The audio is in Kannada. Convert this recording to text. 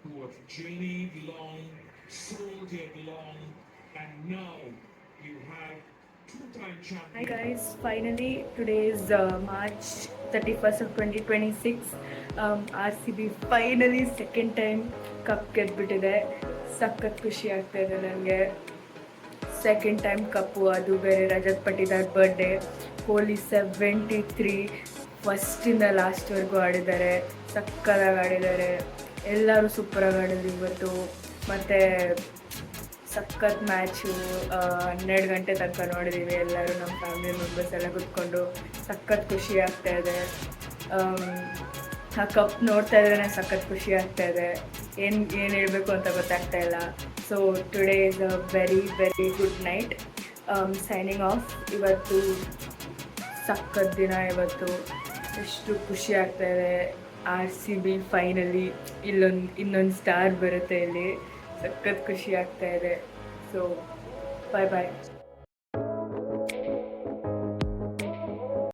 who have journeyed long, soldiered long, and now you have two-time Hi champion. guys, finally today is March 31st of 2026. RCB finally second time cup ಗೆದ್ಬಿಟ್ಟಿದೆ. ಸಖತ್ ಖುಷಿ ಆಗ್ತಾ ಇದೆ ನನಗೆ. ಸೆಕೆಂಡ್ ಟೈಮ್ ಕಪ್ಪು, ಅದು ಬೇರೆ ರಜತ್ ಪಟ್ಟಿದಾರ್ ಬರ್ಡೇ. ಕೊಹ್ಲಿ 73 ಫಸ್ಟಿಂದ ಲಾಸ್ಟ್ವರೆಗೂ ಆಡಿದ್ದಾರೆ, ಸಕ್ಕತ್ತಾಗಿ ಆಡಿದ್ದಾರೆ. ಎಲ್ಲರೂ ಸೂಪರಾಗಿ ಆಡಿದ್ರು ಇವತ್ತು. ಮತ್ತು ಸಖತ್ ಮ್ಯಾಚು, 12 ಗಂಟೆ ತನಕ ನೋಡಿದ್ದೀವಿ ಎಲ್ಲರೂ, ನಮ್ಮ ಫ್ಯಾಮಿಲಿ ಮೆಂಬರ್ಸ್ ಎಲ್ಲ ಕೂತ್ಕೊಂಡು. ಸಖತ್ ಖುಷಿ ಆಗ್ತಾಯಿದೆ. ಆ ಕಪ್ ನೋಡ್ತಾ ಇದ್ರೇ ಸಖತ್ ಖುಷಿ ಆಗ್ತಾಯಿದೆ. ಏನು ಹೇಳಬೇಕು ಅಂತ ಗೊತ್ತಾಗ್ತಾ ಇಲ್ಲ. So today is a very very good night. Signing off. ಇವತ್ತು ಸಖತ್ ದಿನ. ಇವತ್ತು ಎಷ್ಟು ಖುಷಿ ಆಗ್ತಾಯಿದೆ. RCB ಫೈನಲಿ ಇನ್ನೊಂದು ಸ್ಟಾರ್ ಬರುತ್ತೆ ಇಲ್ಲಿ. ಸಖತ್ ಖುಷಿ ಆಗ್ತಾಯಿದೆ. ಸೊ ಬಾಯ್ ಬಾಯ್.